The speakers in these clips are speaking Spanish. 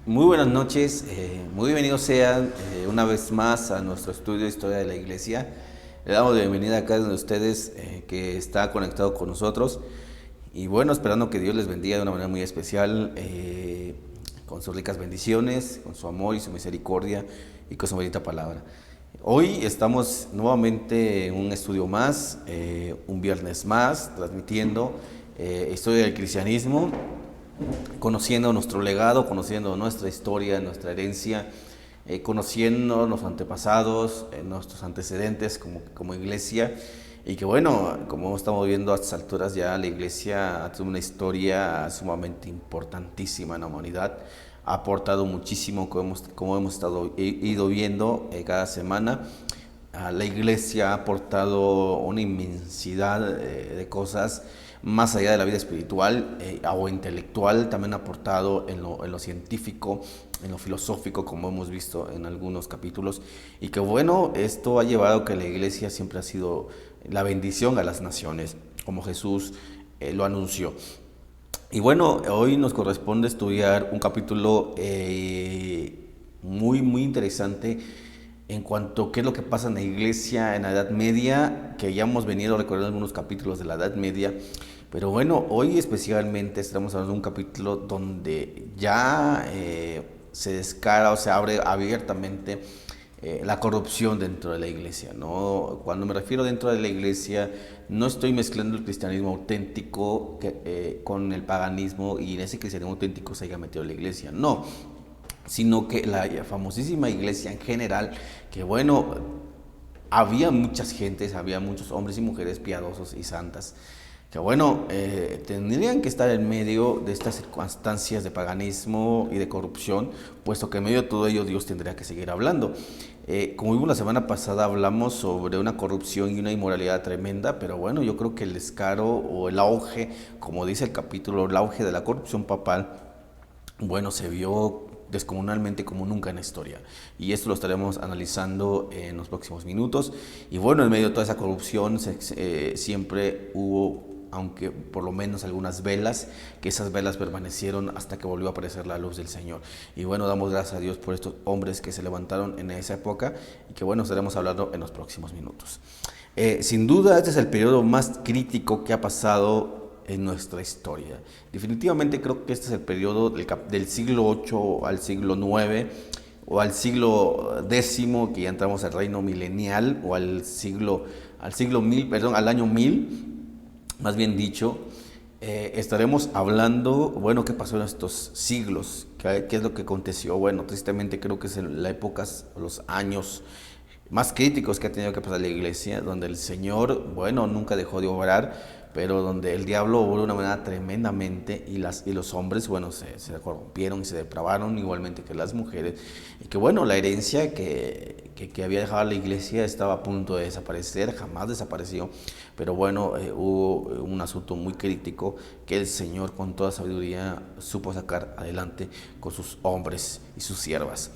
Muy buenas noches, muy bienvenidos sean una vez más a nuestro estudio de Historia de la Iglesia. Le damos la bienvenida a cada uno de ustedes que está conectado con nosotros y bueno, esperando que Dios les bendiga de una manera muy especial, con sus ricas bendiciones, con su amor y su misericordia y con su bendita palabra. Hoy estamos nuevamente en un estudio más, un viernes más, transmitiendo Historia del Cristianismo, conociendo nuestro legado, conociendo nuestra historia, nuestra herencia, conociendo nuestros antepasados, nuestros antecedentes como iglesia. Y que bueno, como estamos viendo a estas alturas ya la iglesia tiene una historia sumamente importantísima en la humanidad. Ha aportado muchísimo, como hemos ido viendo cada semana. La iglesia ha aportado una inmensidad de cosas más allá de la vida espiritual o intelectual. También ha aportado en lo científico, en lo filosófico, como hemos visto en algunos capítulos. Y que bueno, esto ha llevado a que la iglesia siempre ha sido la bendición a las naciones, como Jesús lo anunció. Y bueno, hoy nos corresponde estudiar un capítulo muy interesante en cuanto a qué es lo que pasa en la iglesia en la Edad Media, que ya hemos venido recordando algunos capítulos de la Edad Media, pero bueno, hoy especialmente estamos hablando de un capítulo donde ya se descara o se abre abiertamente la corrupción dentro de la iglesia, ¿no? Cuando me refiero dentro de la iglesia, no estoy mezclando el cristianismo auténtico con el paganismo y en ese cristianismo auténtico se haya metido la iglesia, no, sino que la famosísima iglesia en general, que bueno, había muchas gentes, había muchos hombres y mujeres piadosos y santas, que bueno, tendrían que estar en medio de estas circunstancias de paganismo y de corrupción, puesto que en medio de todo ello Dios tendría que seguir hablando. Como vimos la semana pasada, hablamos sobre una corrupción y una inmoralidad tremenda, pero bueno, yo creo que el descaro o el auge, como dice el capítulo, el auge de la corrupción papal, bueno, se vio descomunalmente como nunca en la historia. Y esto lo estaremos analizando en los próximos minutos. Y bueno, en medio de toda esa corrupción siempre hubo, aunque por lo menos algunas velas, que esas velas permanecieron hasta que volvió a aparecer la luz del Señor. Y bueno, damos gracias a Dios por estos hombres que se levantaron en esa época y que bueno, estaremos hablando en los próximos minutos. Sin duda, este es el periodo más crítico que ha pasado en nuestra historia. Definitivamente creo que este es el periodo del siglo VIII al siglo IX o al siglo X, que ya entramos al reino milenial, o al siglo 1000, perdón, al año 1000, más bien dicho. Estaremos hablando, bueno, qué pasó en estos siglos, qué es lo que aconteció. Bueno, tristemente creo que es en la época, los años más críticos que ha tenido que pasar la iglesia, donde el Señor, bueno, nunca dejó de obrar, pero donde el diablo obró de una manera tremendamente y los hombres, bueno, se corrompieron y se depravaron, igualmente que las mujeres, y que bueno, la herencia que había dejado la iglesia estaba a punto de desaparecer, jamás desapareció, pero bueno, hubo un asunto muy crítico que el Señor con toda sabiduría supo sacar adelante con sus hombres y sus siervas.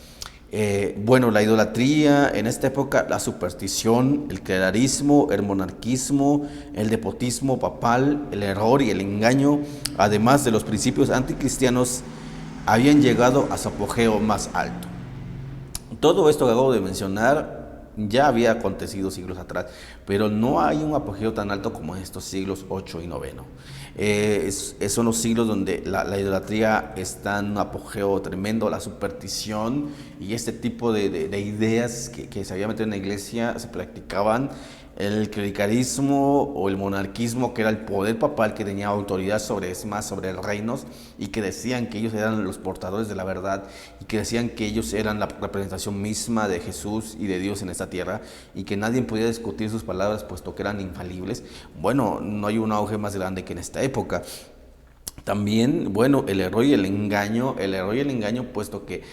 Bueno, la idolatría en esta época, la superstición, el clerarismo, el monarquismo, el despotismo papal, el error y el engaño, además de los principios anticristianos, habían llegado a su apogeo más alto. Todo esto que acabo de mencionar ya había acontecido siglos atrás, pero no hay un apogeo tan alto como en estos siglos 8 y 9. Son los siglos donde la idolatría está en un apogeo tremendo, la superstición y este tipo de ideas que se había metido en la iglesia se practicaban. El clericalismo o el monarquismo, que era el poder papal que tenía autoridad sobre reinos, y que decían que ellos eran los portadores de la verdad y que decían que ellos eran la representación misma de Jesús y de Dios en esta tierra y que nadie podía discutir sus palabras puesto que eran infalibles. Bueno, no hay un auge más grande que en esta época. También, bueno, el error y el engaño, puesto que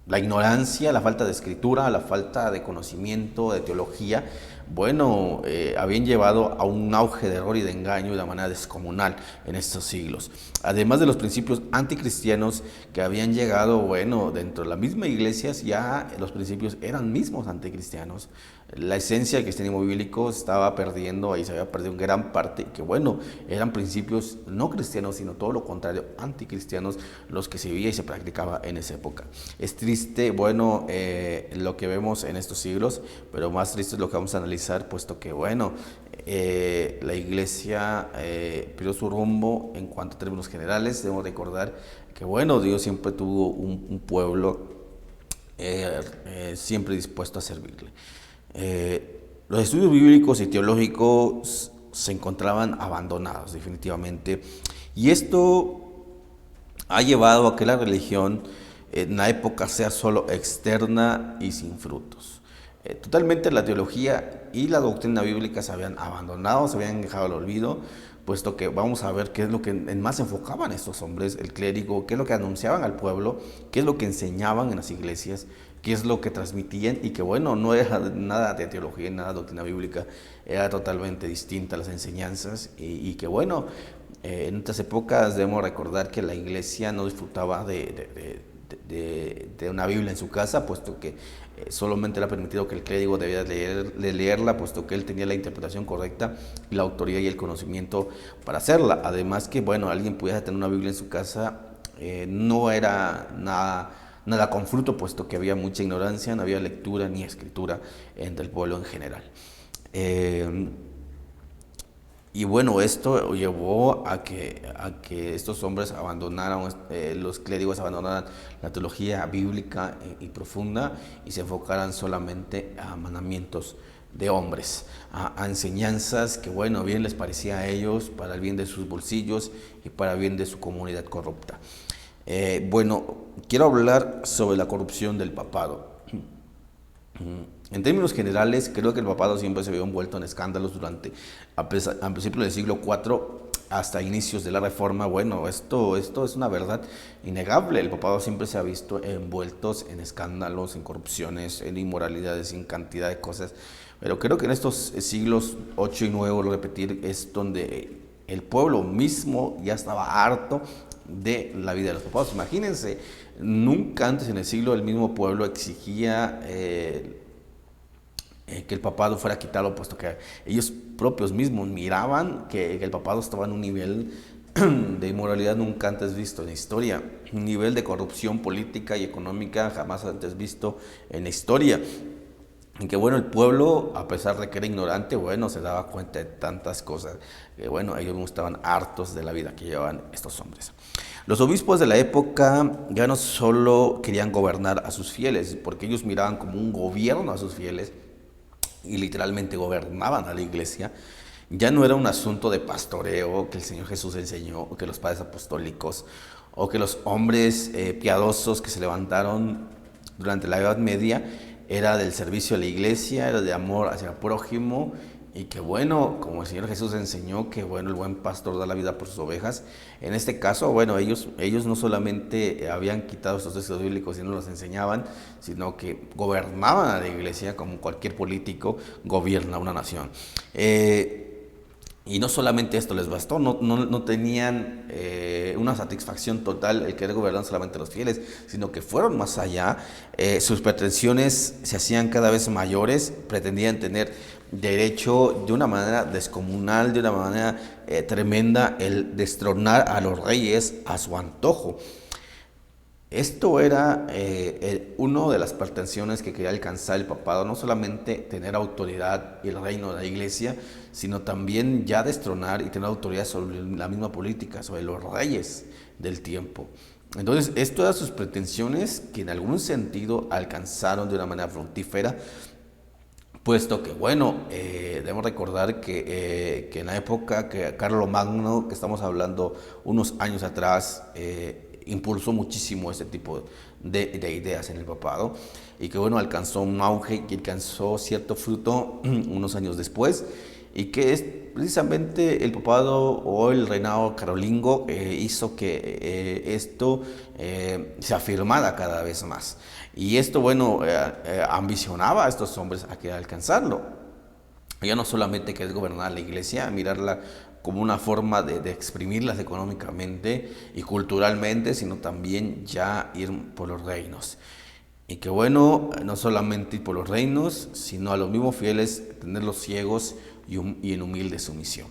la ignorancia, la falta de escritura, la falta de conocimiento, de teología, bueno, habían llevado a un auge de error y de engaño de una manera descomunal en estos siglos. Además de los principios anticristianos que habían llegado, bueno, dentro de la misma iglesia ya los principios eran mismos anticristianos. La esencia del cristianismo bíblico estaba perdiendo, ahí se había perdido en gran parte, que bueno, eran principios no cristianos, sino todo lo contrario, anticristianos, los que se vivía y se practicaba en esa época. Es triste, bueno, lo que vemos en estos siglos, pero más triste es lo que vamos a analizar, puesto que bueno, la iglesia perdió su rumbo en cuanto a términos generales. Debemos recordar que bueno, Dios siempre tuvo un pueblo siempre dispuesto a servirle. Los estudios bíblicos y teológicos se encontraban abandonados definitivamente, y esto ha llevado a que la religión en la época sea solo externa y sin frutos. Totalmente la teología y la doctrina bíblica se habían abandonado, se habían dejado al olvido, puesto que vamos a ver qué es lo que en más enfocaban estos hombres, el clérigo, qué es lo que anunciaban al pueblo, qué es lo que enseñaban en las iglesias, qué es lo que transmitían, y que bueno, no era nada de teología, nada de doctrina bíblica, era totalmente distinta a las enseñanzas, y que bueno, en estas épocas debemos recordar que la iglesia no disfrutaba de una Biblia en su casa, puesto que solamente le ha permitido que el clérigo debía leerla, puesto que él tenía la interpretación correcta, y la autoridad y el conocimiento para hacerla. Además que, bueno, alguien pudiera tener una Biblia en su casa, no era nada con fruto, puesto que había mucha ignorancia, no había lectura ni escritura entre el pueblo en general. Y bueno, esto llevó a que estos hombres abandonaran, los clérigos abandonaran la teología bíblica y profunda, y se enfocaran solamente a mandamientos de hombres, a enseñanzas que, bueno, bien les parecía a ellos, para el bien de sus bolsillos y para el bien de su comunidad corrupta. Bueno, quiero hablar sobre la corrupción del papado. En términos generales, creo que el papado siempre se vio envuelto en escándalos durante, a principios del siglo IV hasta inicios de la Reforma. Bueno, esto es una verdad innegable. El papado siempre se ha visto envueltos en escándalos, en corrupciones, en inmoralidades, en cantidad de cosas. Pero creo que en estos siglos 8 y 9, vuelvo a repetir, es donde el pueblo mismo ya estaba harto de la vida de los papados. Imagínense, nunca antes en el siglo el mismo pueblo exigía que el papado fuera quitado, puesto que ellos propios mismos miraban que el papado estaba en un nivel de inmoralidad nunca antes visto en la historia, un nivel de corrupción política y económica jamás antes visto en la historia. En que bueno, el pueblo, a pesar de que era ignorante, bueno, se daba cuenta de tantas cosas, que bueno, ellos mismos estaban hartos de la vida que llevaban estos hombres. Los obispos de la época ya no solo querían gobernar a sus fieles, porque ellos miraban como un gobierno a sus fieles, y literalmente gobernaban a la iglesia. Ya no era un asunto de pastoreo que el Señor Jesús enseñó, o que los padres apostólicos, o que los hombres piadosos que se levantaron durante la Edad Media. Era del servicio a la iglesia, era de amor hacia el prójimo, y que bueno, como el Señor Jesús enseñó, que bueno, el buen pastor da la vida por sus ovejas. En este caso, bueno, ellos no solamente habían quitado estos textos bíblicos y no los enseñaban, sino que gobernaban a la iglesia como cualquier político gobierna una nación. Y no solamente esto les bastó, no tenían una satisfacción total el querer gobernar solamente a los fieles, sino que fueron más allá. Sus pretensiones se hacían cada vez mayores, pretendían tener derecho de una manera descomunal, de una manera tremenda, el destronar a los reyes a su antojo. Esto era una de las pretensiones que quería alcanzar el papado, no solamente tener autoridad y el reino de la iglesia, sino también ya destronar y tener autoridad sobre la misma política, sobre los reyes del tiempo. Entonces, esto eran sus pretensiones, que en algún sentido alcanzaron de una manera fructífera, puesto que, bueno, debemos recordar que en la época que Carlomagno, que estamos hablando unos años atrás, impulsó muchísimo este tipo de ideas en el papado, y que bueno, alcanzó un auge y alcanzó cierto fruto unos años después, y que es precisamente el papado o el reinado carolingo hizo que esto se afirmara cada vez más, y esto bueno, ambicionaba a estos hombres a querer alcanzarlo. Ya no solamente querer gobernar la iglesia, mirarla como una forma de exprimirlas económicamente y culturalmente, sino también ya ir por los reinos. Y que bueno, no solamente por los reinos, sino a los mismos fieles, tenerlos ciegos y en humilde sumisión.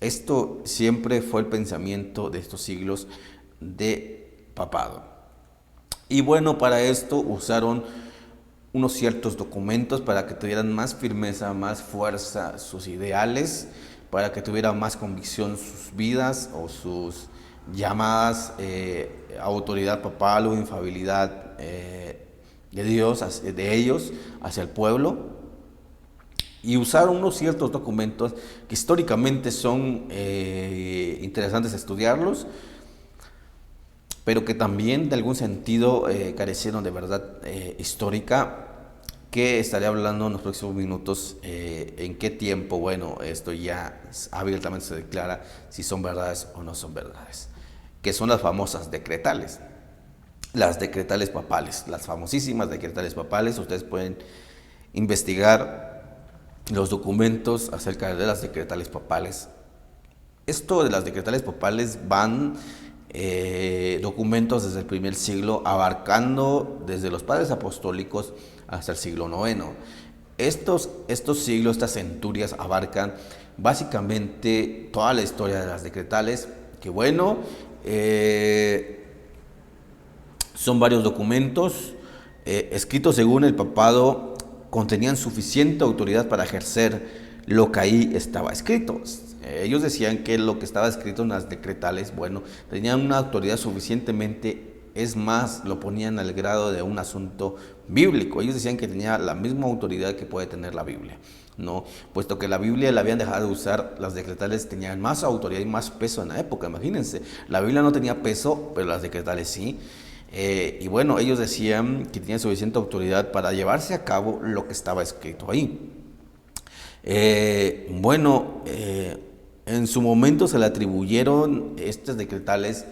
Esto siempre fue el pensamiento de estos siglos de papado. Y bueno, para esto usaron unos ciertos documentos para que tuvieran más firmeza, más fuerza sus ideales, para que tuvieran más convicción sus vidas o sus llamadas autoridad papal o infabilidad de Dios, de ellos hacia el pueblo. Y usaron unos ciertos documentos que históricamente son interesantes estudiarlos, pero que también de algún sentido carecieron de verdad histórica, que estaré hablando en los próximos minutos en qué tiempo, bueno, esto ya abiertamente se declara si son verdades o no son verdades, que son las famosas decretales. Las decretales papales, las famosísimas decretales papales. Ustedes pueden investigar los documentos acerca de las decretales papales. Esto de las decretales papales van documentos desde el primer siglo, abarcando desde los padres apostólicos hasta el siglo IX. Estos siglos, estas centurias, abarcan básicamente toda la historia de las decretales, que bueno, son varios documentos escritos según el papado, contenían suficiente autoridad para ejercer lo que ahí estaba escrito. Ellos decían que lo que estaba escrito en las decretales, bueno, tenían una autoridad suficientemente, es más, lo ponían al grado de un asunto bíblico. Ellos decían que tenía la misma autoridad que puede tener la Biblia, ¿no? Puesto que la Biblia la habían dejado de usar, las decretales tenían más autoridad y más peso en la época, imagínense. La Biblia no tenía peso, pero las decretales sí. Y bueno, ellos decían que tenían suficiente autoridad para llevarse a cabo lo que estaba escrito ahí. En su momento se le atribuyeron estas decretales,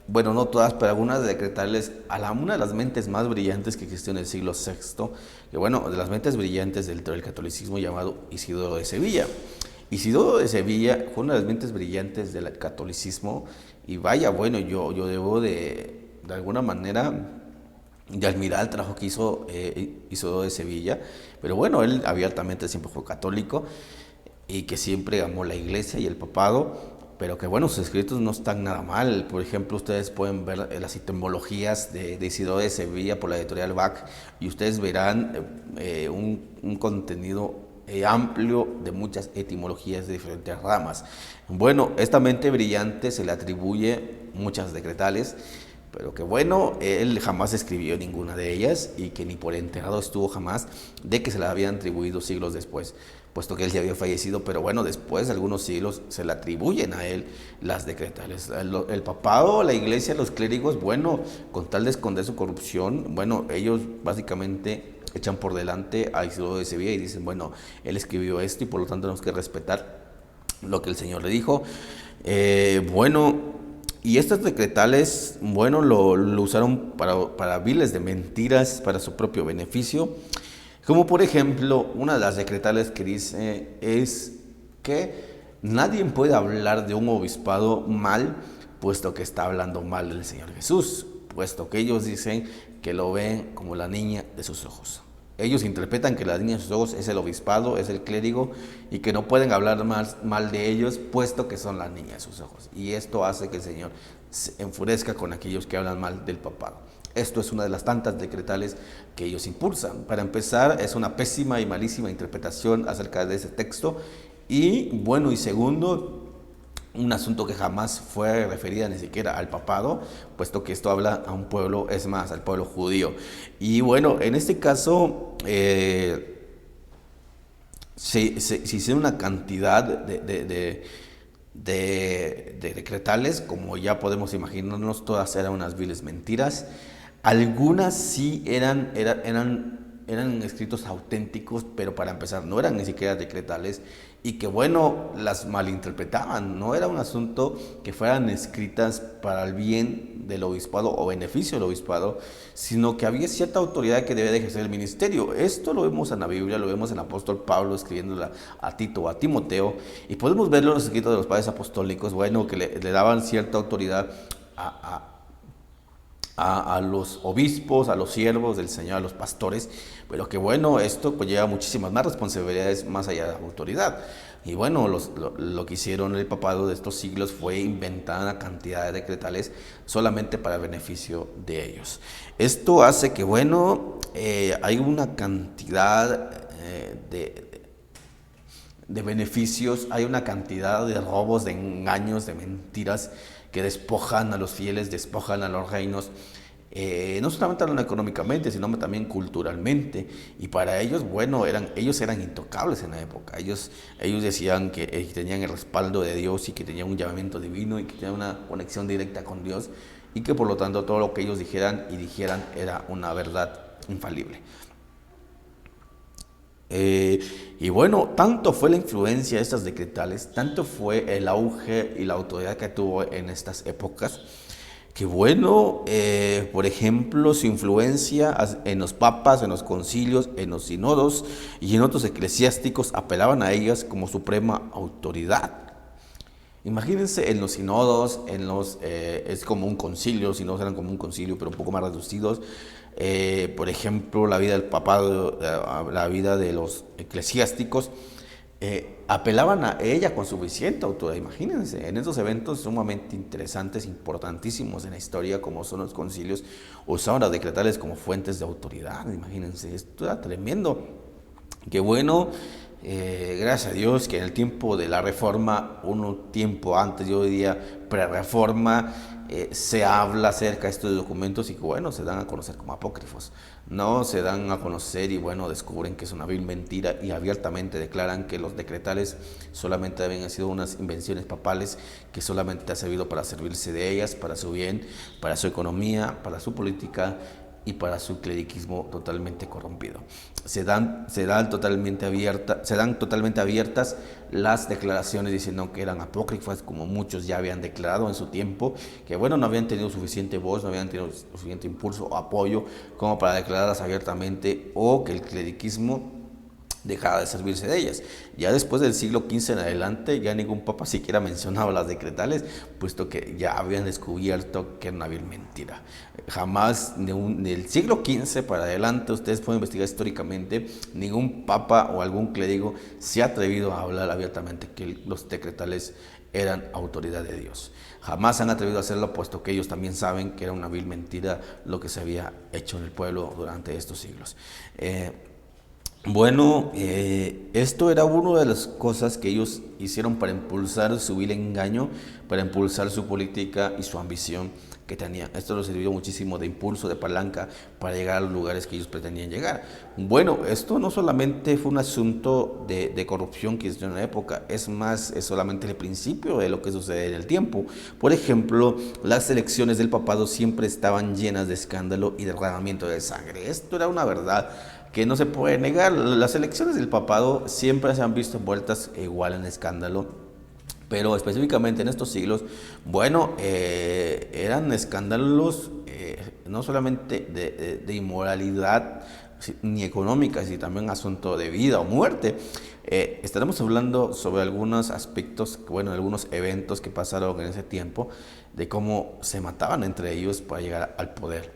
bueno, no todas, pero algunas decretales a una de las mentes más brillantes que existió en el siglo VI, que bueno, de las mentes brillantes del catolicismo, llamado Isidoro de Sevilla. Isidoro de Sevilla fue una de las mentes brillantes del catolicismo, y vaya, bueno, yo debo de alguna manera de admirar el trabajo que hizo Isidoro de Sevilla, pero bueno, él abiertamente siempre fue católico y que siempre amó la iglesia y el papado, pero que bueno, sus escritos no están nada mal. Por ejemplo, ustedes pueden ver las etimologías de Isidoro de Sevilla por la editorial BAC, y ustedes verán un contenido amplio de muchas etimologías de diferentes ramas. Bueno, esta mente brillante se le atribuye muchas decretales, pero que bueno, él jamás escribió ninguna de ellas, y que ni por enterado estuvo jamás de que se la habían atribuido siglos después, puesto que él ya había fallecido. Pero bueno, después de algunos siglos se le atribuyen a él las decretales. El papado, la iglesia, los clérigos, bueno, con tal de esconder su corrupción, bueno, ellos básicamente echan por delante a Isidoro de Sevilla y dicen, bueno, él escribió esto y por lo tanto tenemos que respetar lo que el Señor le dijo. Y estas decretales, bueno, lo usaron para viles de mentiras, para su propio beneficio. Como por ejemplo, una de las decretales que dice es que nadie puede hablar de un obispado mal, puesto que está hablando mal del Señor Jesús, puesto que ellos dicen que lo ven como la niña de sus ojos. Ellos interpretan que la niña de sus ojos es el obispado, es el clérigo, y que no pueden hablar mal de ellos, puesto que son la niña de sus ojos. Y esto hace que el Señor se enfurezca con aquellos que hablan mal del papado. Esto es una de las tantas decretales que ellos impulsan. Para empezar, es una pésima y malísima interpretación acerca de ese texto. Y bueno, y segundo, un asunto que jamás fue referida ni siquiera al papado, puesto que esto habla a un pueblo, es más, al pueblo judío. Y bueno, en este caso se hicieron una cantidad de decretales, como ya podemos imaginarnos, todas eran unas viles mentiras. Algunas sí eran escritos auténticos, pero para empezar no eran ni siquiera decretales, y que bueno, las malinterpretaban. No era un asunto que fueran escritas para el bien del obispado o beneficio del obispado, sino que había cierta autoridad que debía de ejercer el ministerio. Esto lo vemos en la Biblia, lo vemos en el apóstol Pablo escribiéndola a Tito o a Timoteo, y podemos verlo en los escritos de los padres apostólicos, bueno, que le daban cierta autoridad a a los obispos, a los siervos del Señor, a los pastores, pero que bueno, esto pues lleva muchísimas más responsabilidades más allá de la autoridad. Y bueno, lo que hicieron el papado de estos siglos fue inventar una cantidad de decretales solamente para el beneficio de ellos. Esto hace que, bueno, hay una cantidad de beneficios, hay una cantidad de robos, de engaños, de mentiras que despojan a los fieles, despojan a los reinos, no solamente hablando económicamente, sino también culturalmente. Y para ellos, bueno, ellos eran intocables en la época. Ellos decían que tenían el respaldo de Dios y que tenían un llamamiento divino y que tenían una conexión directa con Dios y que por lo tanto todo lo que ellos dijeran era una verdad infalible. Y bueno, tanto fue la influencia de estas decretales, tanto fue el auge y la autoridad que tuvo en estas épocas, que bueno, por ejemplo, su influencia en los papas, en los concilios, en los sinodos y en otros eclesiásticos apelaban a ellas como suprema autoridad. Imagínense en los sinodos, es como un concilio, los sinodos eran como un concilio, pero un poco más reducidos. Por ejemplo, la vida del papado, la vida de los eclesiásticos, apelaban a ella con suficiente autoridad. Imagínense, en esos eventos sumamente interesantes, importantísimos en la historia, como son los concilios, usaban las decretales como fuentes de autoridad. Imagínense, esto era tremendo. Qué bueno. Gracias a Dios que en el tiempo de la reforma, tiempo antes, yo diría pre-reforma, se habla acerca de estos documentos y que bueno, se dan a conocer como apócrifos, no se dan a conocer y bueno, descubren que es una vil mentira y abiertamente declaran que los decretales solamente habían sido unas invenciones papales que solamente ha servido para servirse de ellas, para su bien, para su economía, para su política y para su cleriquismo totalmente corrompido. Se dan totalmente abiertas las declaraciones diciendo que eran apócrifas, como muchos ya habían declarado en su tiempo, que bueno, no habían tenido suficiente voz, no habían tenido suficiente impulso o apoyo como para declararlas abiertamente, o que el cleriquismo dejaba de servirse de ellas. Ya después del siglo XV en adelante, ya ningún papa siquiera mencionaba las decretales, puesto que ya habían descubierto que era una vil mentira. Jamás, del siglo XV para adelante, ustedes pueden investigar históricamente, ningún papa o algún clérigo se ha atrevido a hablar abiertamente que los decretales eran autoridad de Dios. Jamás se han atrevido a hacerlo, puesto que ellos también saben que era una vil mentira lo que se había hecho en el pueblo durante estos siglos. Bueno, esto era una de las cosas que ellos hicieron para impulsar su vil engaño, para impulsar su política y su ambición que tenían. Esto les sirvió muchísimo de impulso, de palanca, para llegar a los lugares que ellos pretendían llegar. Bueno, esto no solamente fue un asunto de corrupción que existió en la época, es más, es solamente el principio de lo que sucede en el tiempo. Por ejemplo, las elecciones del papado siempre estaban llenas de escándalo y derramamiento de sangre. Esto era una verdad que no se puede negar. Las elecciones del papado siempre se han visto envueltas igual en escándalo, pero específicamente en estos siglos, bueno, eran escándalos no solamente de inmoralidad ni económica, sino también asunto de vida o muerte. Estaremos hablando sobre algunos aspectos, bueno, algunos eventos que pasaron en ese tiempo, de cómo se mataban entre ellos para llegar al poder.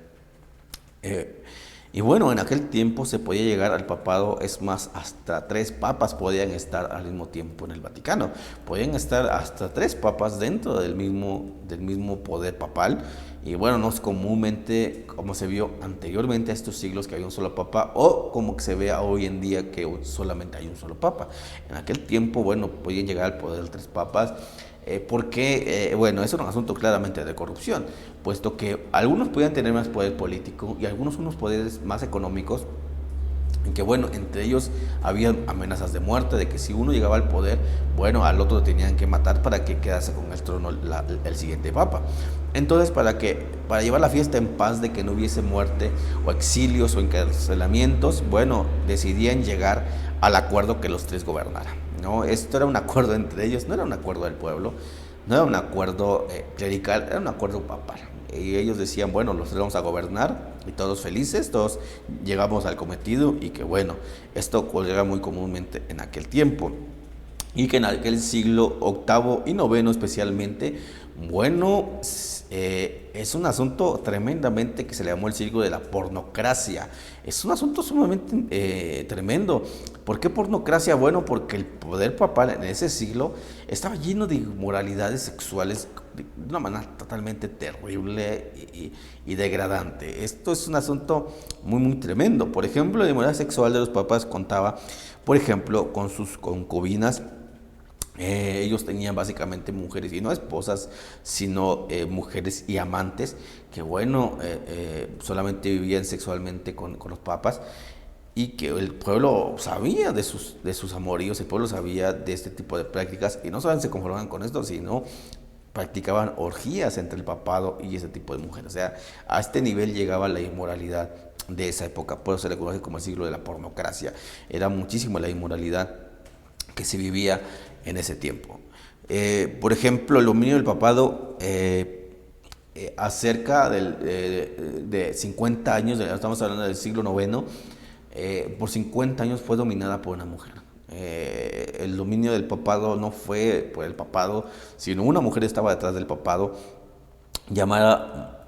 Y bueno, en aquel tiempo se podía llegar al papado, es más, hasta 3 papas podían estar al mismo tiempo en el Vaticano. Podían estar hasta 3 papas dentro del mismo poder papal. Y bueno, no es comúnmente como se vio anteriormente a estos siglos que había un solo papa, o como se ve hoy en día que solamente hay un solo papa. En aquel tiempo, bueno, podían llegar al poder 3 papas. Porque, bueno, eso era un asunto claramente de corrupción, puesto que algunos podían tener más poder político y algunos unos poderes más económicos, en que, bueno, entre ellos había amenazas de muerte, de que si uno llegaba al poder, bueno, al otro lo tenían que matar para que quedase con el trono el siguiente papa. Entonces, para llevar la fiesta en paz, de que no hubiese muerte o exilios o encarcelamientos, bueno, decidían llegar al acuerdo que los 3 gobernaran, ¿no? Esto era un acuerdo entre ellos, no era un acuerdo del pueblo, no era un acuerdo clerical, era un acuerdo papal. Y ellos decían, bueno, los 3 vamos a gobernar y todos felices, todos llegamos al cometido, y que bueno, esto ocurría muy comúnmente en aquel tiempo. Y que en aquel siglo VIII y IX especialmente, bueno, es un asunto tremendamente que se le llamó el siglo de la pornocracia. Es un asunto sumamente tremendo. ¿Por qué pornocracia? Bueno, porque el poder papal en ese siglo estaba lleno de inmoralidades sexuales de una manera totalmente terrible y degradante. Esto es un asunto muy, muy tremendo. Por ejemplo, la inmoralidad sexual de los papas contaba, por ejemplo, con sus concubinas. Ellos tenían básicamente mujeres, y no esposas, sino mujeres y amantes, que bueno, solamente vivían sexualmente con los papas, y que el pueblo sabía de sus amoríos, el pueblo sabía de este tipo de prácticas, y no solamente se conformaban con esto, sino practicaban orgías entre el papado y ese tipo de mujeres. O sea, a este nivel llegaba la inmoralidad de esa época, por eso se le conoce como el siglo de la pornocracia. Era muchísimo la inmoralidad que se vivía en ese tiempo. Por ejemplo, el dominio del papado acerca de 50 años, estamos hablando del siglo IX, por 50 años fue dominada por una mujer. El dominio del papado no fue por el papado, sino una mujer estaba detrás del papado llamada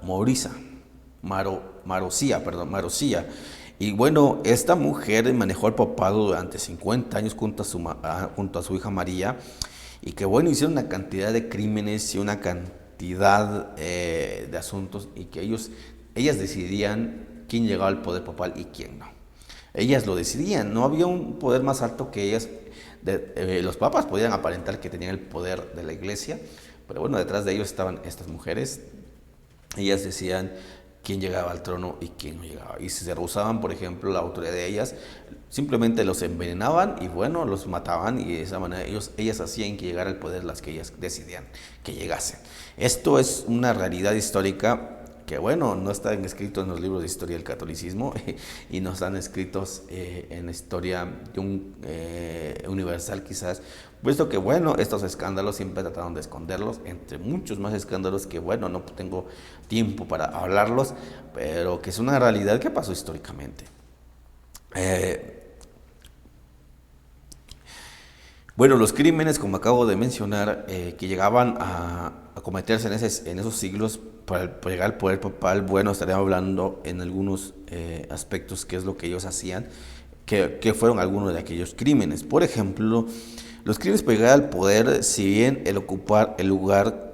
Marosía. Y bueno, esta mujer manejó el papado durante 50 años junto a su hija María, y que bueno, hicieron una cantidad de crímenes y una cantidad de asuntos, y que ellas decidían quién llegaba al poder papal y quién no. Ellas lo decidían, no había un poder más alto que ellas. Los papas podían aparentar que tenían el poder de la iglesia, pero bueno, detrás de ellos estaban estas mujeres. Ellas decían quién llegaba al trono y quién no llegaba. Y si se rehusaban, por ejemplo, la autoridad de ellas, simplemente los envenenaban y bueno, los mataban, y de esa manera ellas hacían que llegara al poder las que ellas decidían que llegasen. Esto es una realidad histórica que bueno, no están escritos en los libros de historia del catolicismo y no están escritos en la historia de un universal quizás, puesto que bueno, estos escándalos siempre trataron de esconderlos, entre muchos más escándalos que bueno, no tengo tiempo para hablarlos, pero que es una realidad que pasó históricamente. Bueno, los crímenes, como acabo de mencionar, que llegaban a cometerse en esos siglos para llegar al poder papal, bueno, estaríamos hablando en algunos aspectos qué es lo que ellos hacían, que fueron algunos de aquellos crímenes. Por ejemplo, los crímenes para llegar al poder, si bien el ocupar el lugar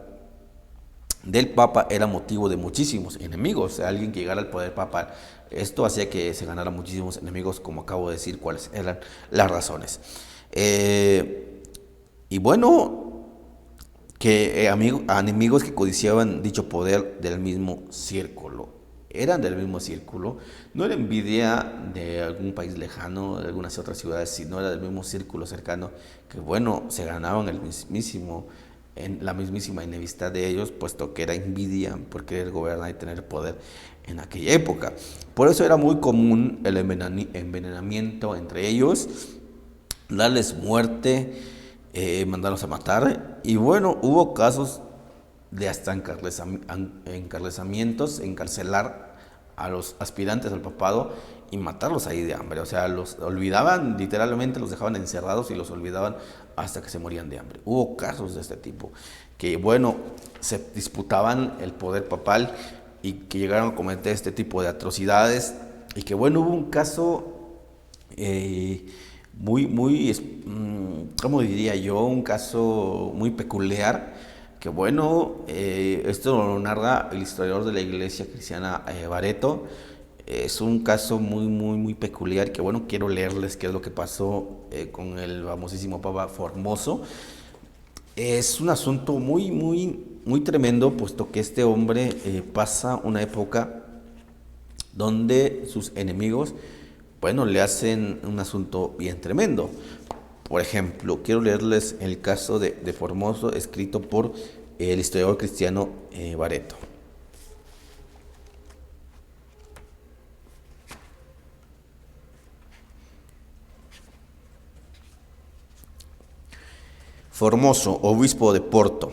del papa era motivo de muchísimos enemigos, o sea, alguien que llegara al poder papal, esto hacía que se ganara muchísimos enemigos, como acabo de decir cuáles eran las razones. Y bueno, que enemigos que codiciaban dicho poder del mismo círculo. Eran del mismo círculo, no era envidia de algún país lejano, de algunas otras ciudades, sino era del mismo círculo cercano, que bueno, se ganaban la mismísima enemistad de ellos, puesto que era envidia por querer gobernar y tener poder en aquella época. Por eso era muy común el envenenamiento entre ellos, darles muerte, mandarlos a matar. Y bueno, hubo casos de hasta encarcelar a los aspirantes al papado y matarlos ahí de hambre. O sea, los olvidaban, literalmente los dejaban encerrados y los olvidaban hasta que se morían de hambre. Hubo casos de este tipo, que bueno, se disputaban el poder papal y que llegaron a cometer este tipo de atrocidades. Y que bueno, hubo un caso ¿cómo diría yo? Un caso muy peculiar, que bueno, esto lo narra el historiador de la iglesia cristiana Bareto. Es un caso muy peculiar, que bueno, quiero leerles qué es lo que pasó con el famosísimo Papa Formoso. Es un asunto muy tremendo, puesto que este hombre pasa una época donde sus enemigos, bueno, le hacen un asunto bien tremendo. Por ejemplo, quiero leerles el caso de Formoso, escrito por el historiador cristiano Bareto. Formoso, obispo de Porto,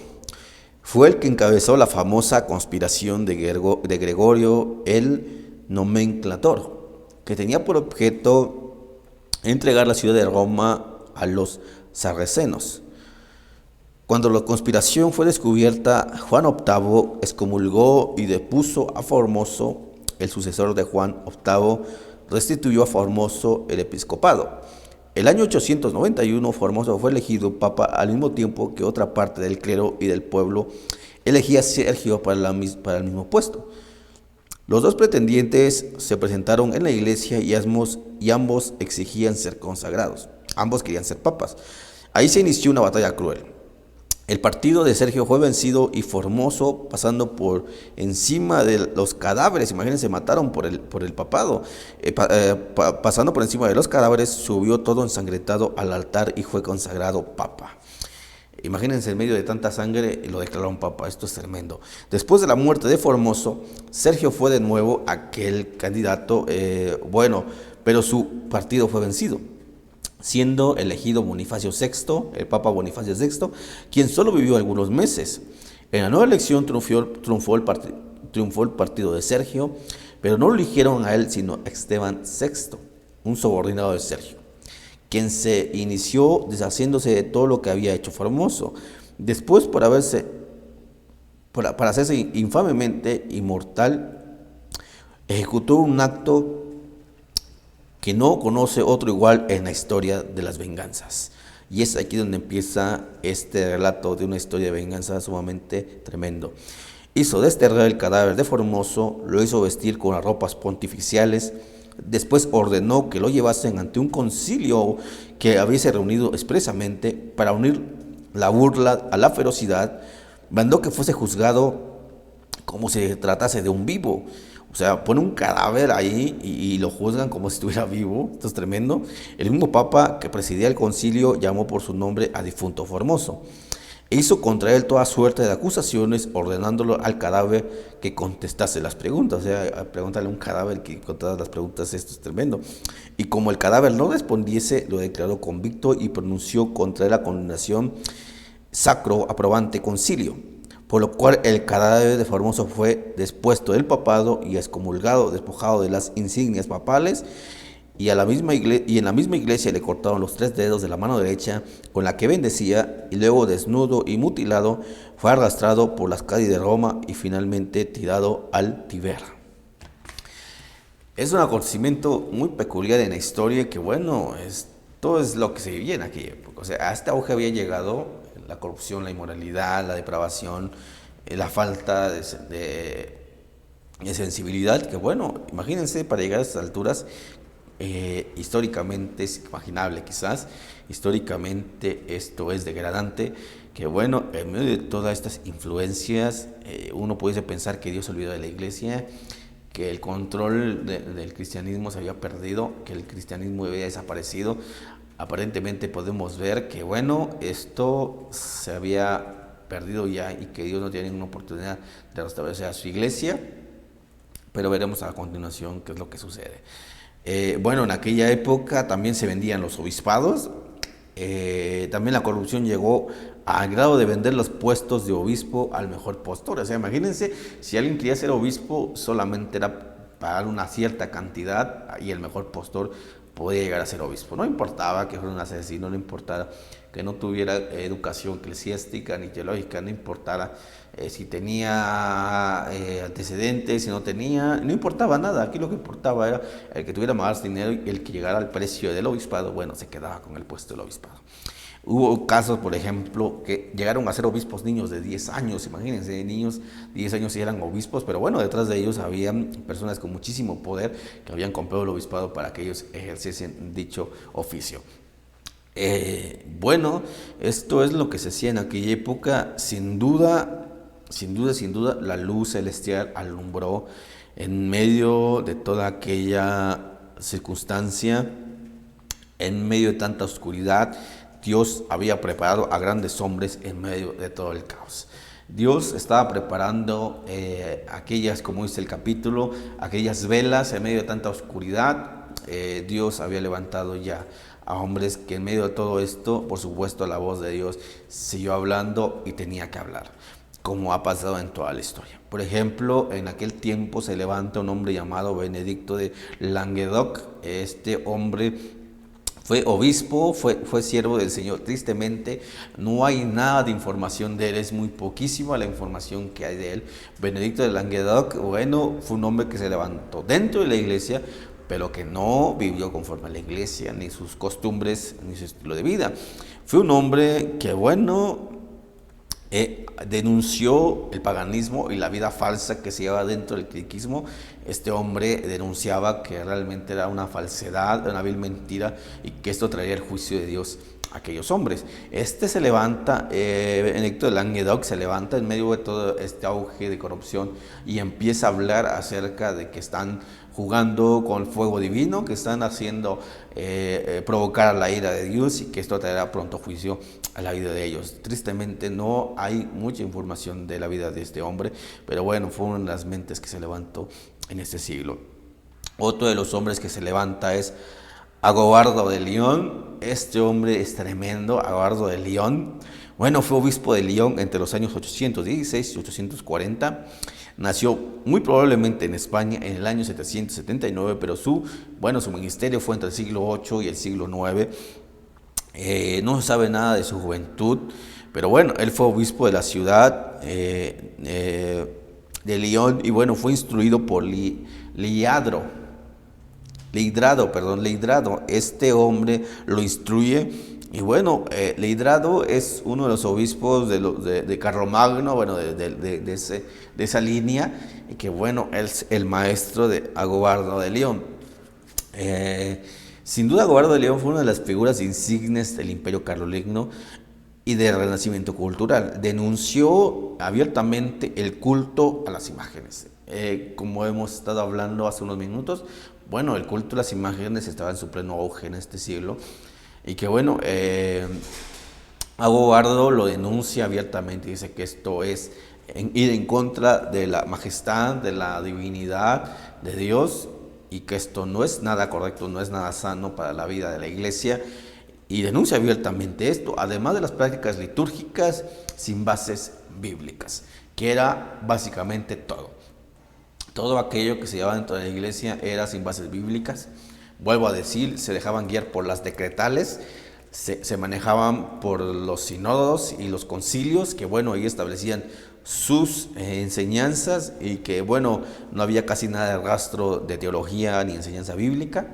fue el que encabezó la famosa conspiración de Gregorio el Nomenclator, que tenía por objeto entregar la ciudad de Roma a los sarracenos. Cuando la conspiración fue descubierta, Juan VIII excomulgó y depuso a Formoso. El sucesor de Juan VIII restituyó a Formoso el episcopado. El año 891 Formoso fue elegido papa al mismo tiempo que otra parte del clero y del pueblo elegía a Sergio para el mismo puesto. Los dos pretendientes se presentaron en la iglesia y ambos exigían ser consagrados. Ambos querían ser papas. Ahí se inició una batalla cruel. El partido de Sergio fue vencido y Formoso, pasando por encima de los cadáveres, imagínense, mataron por el papado, pasando por encima de los cadáveres, subió todo ensangrentado al altar y fue consagrado papa. Imagínense, en medio de tanta sangre lo declararon papa. Esto es tremendo. Después de la muerte de Formoso, Sergio fue de nuevo aquel candidato, pero su partido fue vencido, siendo elegido Bonifacio VI, el Papa Bonifacio VI, quien solo vivió algunos meses. En la nueva elección triunfó el partido de Sergio, pero no lo eligieron a él, sino a Esteban VI, un subordinado de Sergio, quien se inició deshaciéndose de todo lo que había hecho Formoso. Después, para hacerse infamemente inmortal, ejecutó un acto que no conoce otro igual en la historia de las venganzas. Y es aquí donde empieza este relato de una historia de venganza sumamente tremendo. Hizo desterrar el cadáver de Formoso, lo hizo vestir con las ropas pontificiales, después ordenó que lo llevasen ante un concilio que habíase reunido expresamente para unir la burla a la ferocidad. Mandó que fuese juzgado como si se tratase de un vivo. O sea, pone un cadáver ahí y lo juzgan como si estuviera vivo. Esto es tremendo. El mismo papa que presidía el concilio llamó por su nombre a difunto Formoso e hizo contra él toda suerte de acusaciones, ordenándolo al cadáver que contestase las preguntas. O sea, pregúntale a un cadáver que contestase las preguntas. Esto es tremendo. Y como el cadáver no respondiese, lo declaró convicto y pronunció contra él la condenación sacro aprobante concilio, por lo cual el cadáver de Formoso fue despuesto del papado y excomulgado, despojado de las insignias papales, y en la misma iglesia le cortaron los 3 dedos de la mano derecha con la que bendecía, y luego, desnudo y mutilado, fue arrastrado por las calles de Roma y finalmente tirado al Tíber. Es un acontecimiento muy peculiar en la historia que, esto es lo que se vivía en aquella época. O sea, a este auge había llegado la corrupción, la inmoralidad, la depravación, la falta de sensibilidad, que imagínense, para llegar a estas alturas, históricamente es imaginable quizás, históricamente esto es degradante, que en medio de todas estas influencias, uno pudiese pensar que Dios se olvidó de la iglesia, que el control del cristianismo se había perdido, que el cristianismo había desaparecido. Aparentemente podemos ver que esto se había perdido ya y que Dios no tiene ninguna oportunidad de restablecer a su iglesia, pero veremos a continuación qué es lo que sucede. En aquella época también se vendían los obispados. También la corrupción llegó al grado de vender los puestos de obispo al mejor postor. O sea, imagínense, si alguien quería ser obispo, solamente era pagar una cierta cantidad y el mejor postor podía llegar a ser obispo. No importaba que fuera un asesino, no importaba que no tuviera educación eclesiástica ni teológica, no importara si tenía antecedentes, si no tenía, no importaba nada. Aquí lo que importaba era el que tuviera más dinero y el que llegara al precio del obispado, se quedaba con el puesto del obispado. Hubo casos, por ejemplo, que llegaron a ser obispos niños de 10 años, imagínense, niños de 10 años y eran obispos, pero detrás de ellos habían personas con muchísimo poder que habían comprado el obispado para que ellos ejerciesen dicho oficio. Esto es lo que se hacía en aquella época. Sin duda, la luz celestial alumbró en medio de toda aquella circunstancia, en medio de tanta oscuridad. Dios había preparado a grandes hombres en medio de todo el caos. Dios estaba preparando aquellas, como dice el capítulo, aquellas velas en medio de tanta oscuridad. Dios había levantado ya a hombres que en medio de todo esto, por supuesto, la voz de Dios siguió hablando y tenía que hablar, como ha pasado en toda la historia. Por ejemplo, en aquel tiempo se levanta un hombre llamado Benedicto de Languedoc. Este hombre Fue obispo, fue siervo del Señor. Tristemente, no hay nada de información de él, es muy poquísima la información que hay de él. Benedicto de Languedoc, bueno, fue un hombre que se levantó dentro de la iglesia, pero que no vivió conforme a la iglesia, ni sus costumbres, ni su estilo de vida. Fue un hombre que, bueno, denunció el paganismo y la vida falsa que se lleva dentro del cristianismo. Este hombre denunciaba que realmente era una falsedad, una vil mentira, y que esto traería el juicio de Dios a aquellos hombres. Se levanta, Benedicto de Languedoc se levanta en medio de todo este auge de corrupción y empieza a hablar acerca de que están jugando con el fuego divino, que están haciendo provocar la ira de Dios y que esto traerá pronto juicio a la vida de ellos. Tristemente no hay mucha información de la vida de este hombre, pero bueno, fue una de las mentes que se levantó en este siglo. Otro de los hombres que se levanta es Agobardo de León. Este hombre es tremendo, Agobardo de León. Bueno, fue obispo de León entre los años 816 y 840. Nació muy probablemente en España en el año 779, pero su ministerio fue entre el siglo VIII y el siglo IX. No se sabe nada de su juventud, pero bueno, él fue obispo de la ciudad de León y bueno, fue instruido por Lidrado. Este hombre lo instruye y bueno, Lidrado es uno de los obispos de Carlomagno, bueno, de esa línea, y que bueno, es el maestro de Agobardo de León. Sin duda, Agobardo de León fue una de las figuras insignes del Imperio Carolingio y del Renacimiento cultural. Denunció abiertamente el culto a las imágenes. Como hemos estado hablando hace unos minutos, bueno, el culto a las imágenes estaba en su pleno auge en este siglo y que bueno, Agobardo lo denuncia abiertamente y dice que esto es ir en contra de la majestad, de la divinidad de Dios, y que esto no es nada correcto, no es nada sano para la vida de la iglesia, y denuncia abiertamente esto, además de las prácticas litúrgicas sin bases bíblicas, que era básicamente todo aquello que se llevaba dentro de la iglesia era sin bases bíblicas. Vuelvo a decir, se dejaban guiar por las decretales, se manejaban por los sínodos y los concilios, que bueno, ahí establecían sus enseñanzas, y que bueno, no había casi nada de rastro de teología ni enseñanza bíblica.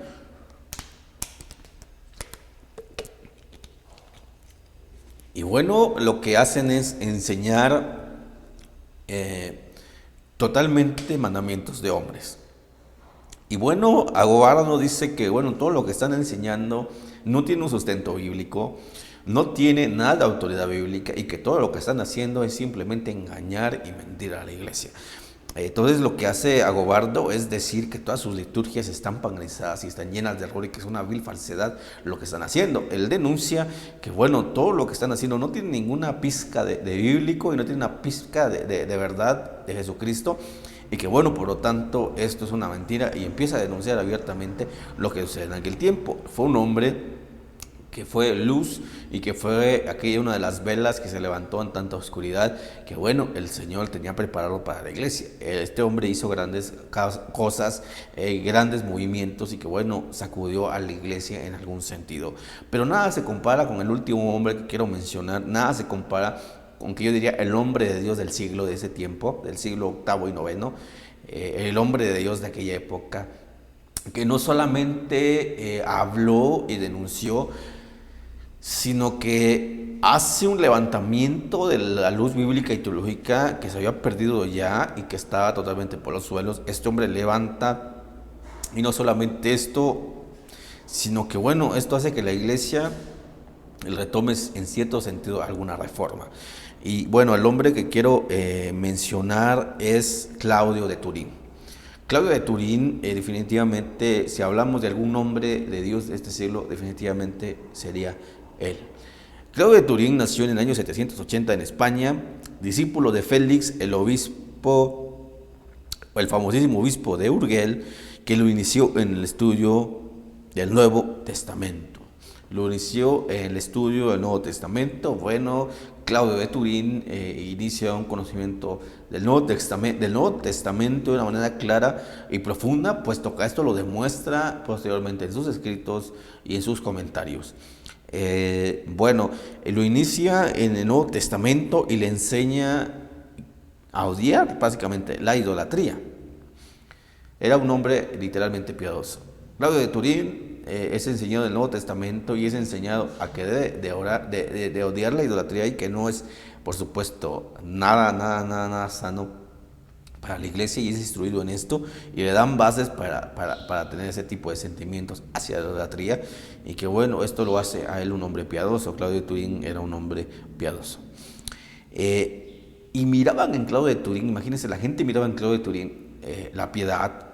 Y bueno, lo que hacen es enseñar totalmente mandamientos de hombres. Y bueno, Agobardo dice que bueno, todo lo que están enseñando no tiene un sustento bíblico, no tiene nada de autoridad bíblica, y que todo lo que están haciendo es simplemente engañar y mentir a la iglesia. Entonces lo que hace Agobardo es decir que todas sus liturgias están paganizadas y están llenas de error, y que es una vil falsedad lo que están haciendo. Él denuncia que bueno, todo lo que están haciendo no tiene ninguna pizca de bíblico y no tiene una pizca de verdad de Jesucristo, y que bueno, por lo tanto esto es una mentira, y empieza a denunciar abiertamente lo que sucede en aquel tiempo. Fue un hombre que fue luz y que fue aquella una de las velas que se levantó en tanta oscuridad, que bueno, el Señor tenía preparado para la iglesia. Este hombre hizo grandes cosas, grandes movimientos, y que bueno, sacudió a la iglesia en algún sentido. Pero nada se compara con el último hombre que quiero mencionar, nada se compara con que yo diría el hombre de Dios del siglo de ese tiempo, del siglo VIII y IX, el hombre de Dios de aquella época, que no solamente habló y denunció, sino que hace un levantamiento de la luz bíblica y teológica que se había perdido ya y que estaba totalmente por los suelos. Este hombre levanta, y no solamente esto, sino que bueno, esto hace que la iglesia retome en cierto sentido alguna reforma. Y bueno, el hombre que quiero mencionar es Claudio de Turín. Claudio de Turín, definitivamente, si hablamos de algún hombre de Dios de este siglo, definitivamente sería él. Claudio de Turín nació en el año 780 en España, discípulo de Félix, el famosísimo obispo de Urgel, que lo inició en el estudio del Nuevo Testamento. Lo inició en el estudio del Nuevo Testamento. Bueno, Claudio de Turín inicia un conocimiento del Nuevo Testamento de una manera clara y profunda, puesto que esto lo demuestra posteriormente en sus escritos y en sus comentarios. Lo inicia en el Nuevo Testamento y le enseña a odiar básicamente la idolatría. Era un hombre literalmente piadoso. Claudio de Turín es enseñado en el Nuevo Testamento y es enseñado a que debe de odiar la idolatría, y que no es, por supuesto, nada sano para la iglesia, y es instruido en esto y le dan bases para tener ese tipo de sentimientos hacia la idolatría, y que bueno, esto lo hace a él un hombre piadoso. Claudio de Turín era un hombre piadoso. Y miraban en Claudio de Turín, imagínense, la gente miraba en Claudio de Turín la piedad,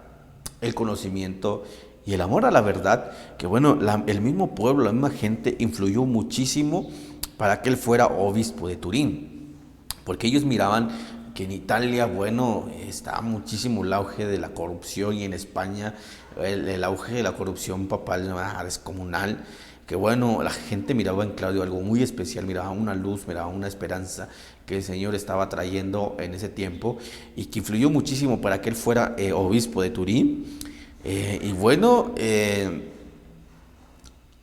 el conocimiento y el amor a la verdad, que bueno, el mismo pueblo, la misma gente influyó muchísimo para que él fuera obispo de Turín, porque ellos miraban que en Italia, bueno, estaba muchísimo el auge de la corrupción, y en España el auge de la corrupción papal descomunal, que bueno, la gente miraba en Claudio algo muy especial, miraba una luz, miraba una esperanza que el Señor estaba trayendo en ese tiempo, y que influyó muchísimo para que él fuera obispo de Turín.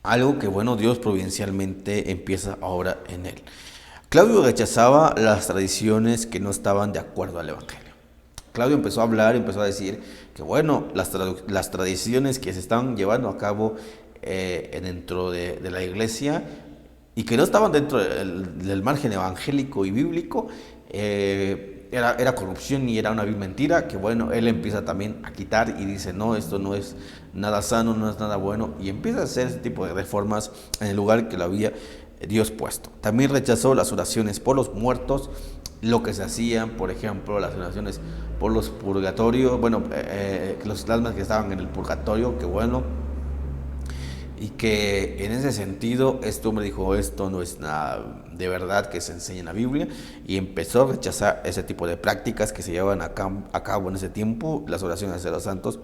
Algo que bueno, Dios providencialmente empieza ahora en él. Claudio rechazaba las tradiciones que no estaban de acuerdo al Evangelio. Claudio empezó a hablar, empezó a decir que bueno, las tradiciones que se estaban llevando a cabo dentro de la iglesia, y que no estaban dentro del margen evangélico y bíblico, era corrupción y era una vil mentira, que bueno, él empieza también a quitar y dice, no, esto no es nada sano, no es nada bueno, y empieza a hacer ese tipo de reformas en el lugar que lo había Dios puesto. También rechazó las oraciones por los muertos, lo que se hacían, por ejemplo, las oraciones por los purgatorios, los almas que estaban en el purgatorio, que bueno, y que en ese sentido este hombre dijo, esto no es nada de verdad que se enseña en la Biblia, y empezó a rechazar ese tipo de prácticas que se llevaban a cabo en ese tiempo, las oraciones de los santos,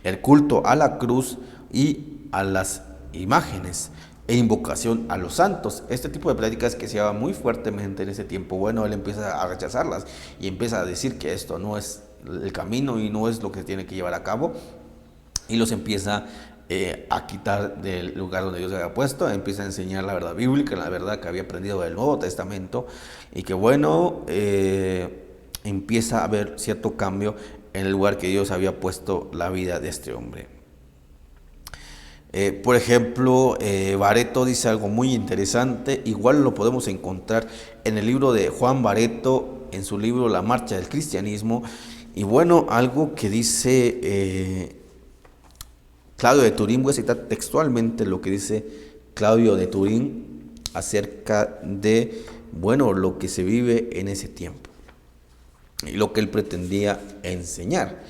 el culto a la cruz y a las imágenes, e invocación a los santos. Este tipo de prácticas que se llevaban muy fuertemente en ese tiempo, bueno, él empieza a rechazarlas y empieza a decir que esto no es el camino y no es lo que tiene que llevar a cabo, y los empieza a quitar del lugar donde Dios se había puesto, empieza a enseñar la verdad bíblica, la verdad que había aprendido del Nuevo Testamento, y que bueno, empieza a haber cierto cambio en el lugar que Dios había puesto la vida de este hombre. Por ejemplo, Barreto dice algo muy interesante, igual lo podemos encontrar en el libro de Juan Barreto, en su libro La Marcha del Cristianismo, y bueno, algo que dice Claudio de Turín. Voy a citar textualmente lo que dice Claudio de Turín acerca de, bueno, lo que se vive en ese tiempo y lo que él pretendía enseñar.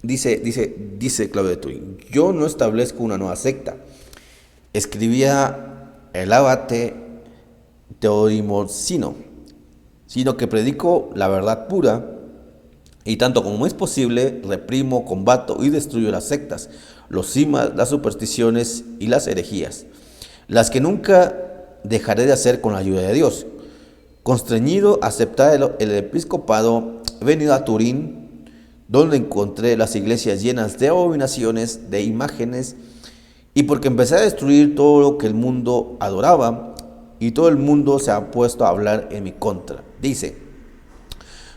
Dice Claudio de Turín: yo no establezco una nueva secta, escribía el abate Teodimocino, sino que predico la verdad pura, y tanto como es posible, reprimo, combato y destruyo las sectas, los cismas, las supersticiones y las herejías, las que nunca dejaré de hacer con la ayuda de Dios. Constreñido a aceptar el episcopado, he venido a Turín, donde encontré las iglesias llenas de abominaciones, de imágenes, y porque empecé a destruir todo lo que el mundo adoraba, y todo el mundo se ha puesto a hablar en mi contra. Dice: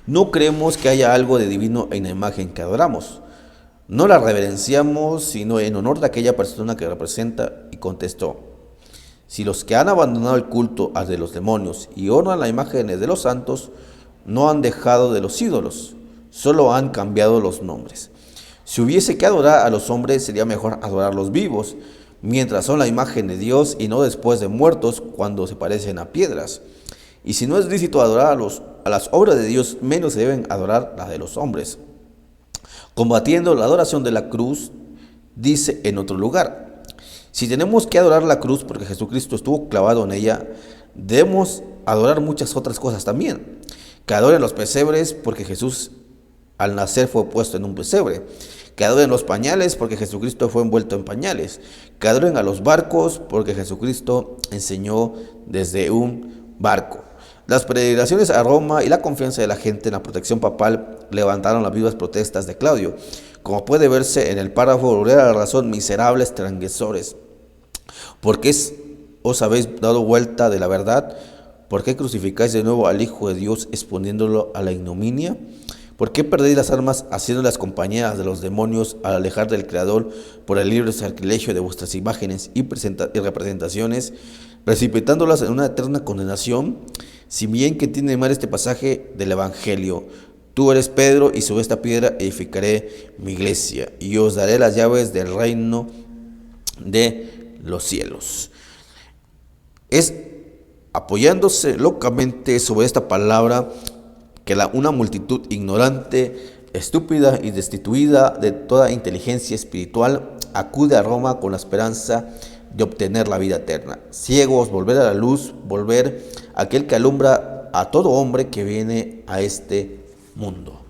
no creemos que haya algo de divino en la imagen que adoramos. No la reverenciamos, sino en honor de aquella persona que representa. Y contestó: si los que han abandonado el culto al de los demonios y honran las imágenes de los santos, no han dejado de los ídolos, solo han cambiado los nombres. Si hubiese que adorar a los hombres, sería mejor adorar a los vivos, mientras son la imagen de Dios, y no después de muertos, cuando se parecen a piedras. Y si no es lícito adorar a las obras de Dios, menos se deben adorar las de los hombres. Combatiendo la adoración de la cruz, dice en otro lugar: si tenemos que adorar la cruz porque Jesucristo estuvo clavado en ella, debemos adorar muchas otras cosas también. Que adoren los pesebres porque Jesús al nacer fue puesto en un pesebre. Que adoren los pañales porque Jesucristo fue envuelto en pañales. Que adoren a los barcos porque Jesucristo enseñó desde un barco. Las peregrinaciones a Roma y la confianza de la gente en la protección papal levantaron las vivas protestas de Claudio. Como puede verse en el párrafo, volver a la razón, miserables transgresores. ¿Por qué os habéis dado vuelta de la verdad? ¿Por qué crucificáis de nuevo al Hijo de Dios exponiéndolo a la ignominia? ¿Por qué perdéis las armas haciéndolas compañeras de los demonios al alejar del Creador por el libre sacrilegio de vuestras imágenes y representaciones, precipitándolas en una eterna condenación? Si bien que tiene mal este pasaje del Evangelio, tú eres Pedro y sobre esta piedra edificaré mi iglesia y os daré las llaves del reino de los cielos. Es apoyándose locamente sobre esta palabra que una multitud ignorante, estúpida y destituida de toda inteligencia espiritual acude a Roma con la esperanza de obtener la vida eterna. Ciegos, volver a la luz, volver a aquel que alumbra a todo hombre que viene a este mundo.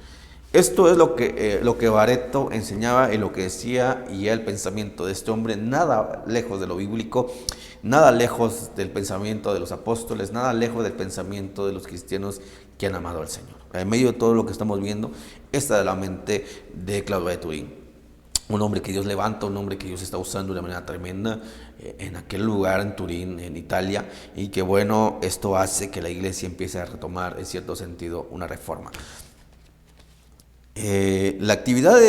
Esto es lo que Barreto enseñaba y lo que decía, y el pensamiento de este hombre, nada lejos de lo bíblico, nada lejos del pensamiento de los apóstoles, nada lejos del pensamiento de los cristianos que han amado al Señor. En medio de todo lo que estamos viendo, esta es la mente de Claudio de Turín. Un hombre que Dios levanta, un hombre que Dios está usando de una manera tremenda en aquel lugar, en Turín, en Italia, y que bueno, esto hace que la iglesia empiece a retomar, en cierto sentido, una reforma. La actividad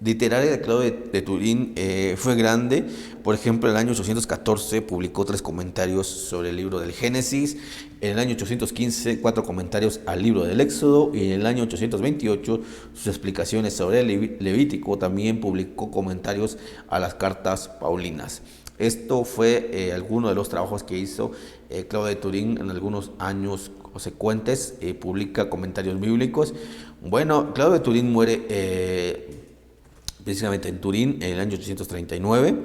literaria de Claudio de Turín fue grande. Por ejemplo, en el año 814 publicó 3 comentarios sobre el libro del Génesis, en el año 815 4 comentarios al libro del Éxodo, y en el año 828 sus explicaciones sobre el Levítico. También publicó comentarios a las cartas paulinas. Esto fue alguno de los trabajos que hizo Claudio de Turín en algunos años consecuentes. Publica comentarios bíblicos. Bueno, Claudio de Turín muere precisamente en Turín en el año 839,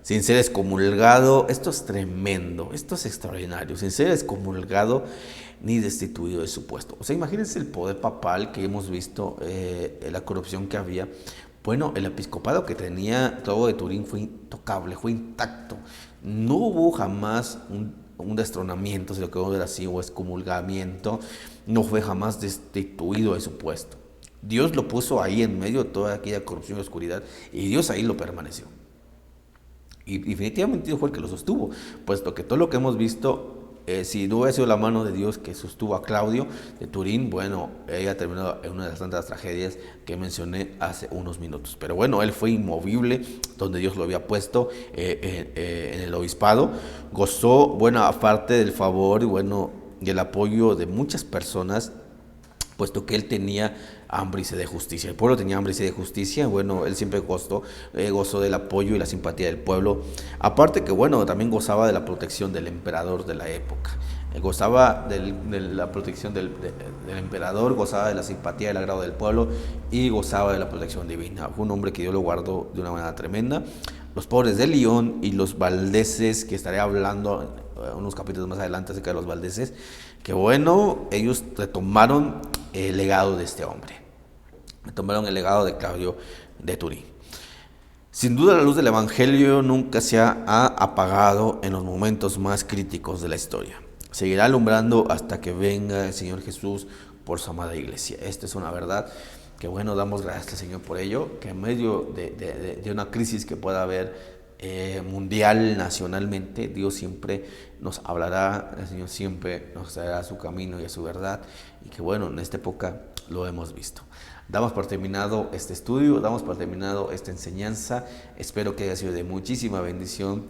sin ser excomulgado. Esto es tremendo, esto es extraordinario, sin ser excomulgado ni destituido de su puesto. O sea, imagínense el poder papal que hemos visto, la corrupción que había. Bueno, el episcopado que tenía Claudio de Turín fue intocable, fue intacto. No hubo jamás un destronamiento, si lo queremos ver así, o excomulgamiento. No fue jamás destituido de su puesto. Dios lo puso ahí en medio de toda aquella corrupción y oscuridad, y Dios ahí lo permaneció. Y definitivamente Dios fue el que lo sostuvo, puesto que todo lo que hemos visto, si no hubiera sido la mano de Dios que sostuvo a Claudio de Turín, bueno, ella terminó en una de las tantas tragedias que mencioné hace unos minutos. Pero bueno, él fue inmovible donde Dios lo había puesto, en el obispado. Gozó buena parte del favor y bueno, y el apoyo de muchas personas, puesto que él tenía hambre y sed de justicia. El pueblo tenía hambre y sed de justicia. Bueno, él siempre gozó del apoyo y la simpatía del pueblo. Aparte que, bueno, también gozaba de la protección del emperador de la época. Gozaba de la protección del emperador, gozaba de la simpatía y el agrado del pueblo, y gozaba de la protección divina. Fue un hombre que Dios lo guardó de una manera tremenda. Los pobres de Lyon y los valdeses, que estaré hablando unos capítulos más adelante acerca de los valdeses, que bueno, ellos retomaron el legado de este hombre, retomaron el legado de Claudio de Turín. Sin duda la luz del Evangelio nunca se ha apagado en los momentos más críticos de la historia. Seguirá alumbrando hasta que venga el Señor Jesús por su amada iglesia. Esta es una verdad que bueno, damos gracias al Señor por ello, que en medio de una crisis que pueda haber mundial, nacionalmente, Dios siempre nos hablará, el Señor siempre nos dará su camino y a su verdad, y que bueno, en esta época lo hemos visto. Damos por terminado este estudio, damos por terminado esta enseñanza. Espero que haya sido de muchísima bendición,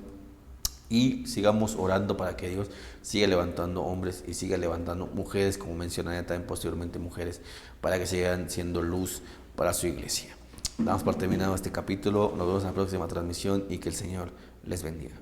y sigamos orando para que Dios siga levantando hombres y siga levantando mujeres, como mencionaré también posteriormente, mujeres, para que sigan siendo luz para su iglesia. Damos por terminado este capítulo. Nos vemos en la próxima transmisión, y que el Señor les bendiga.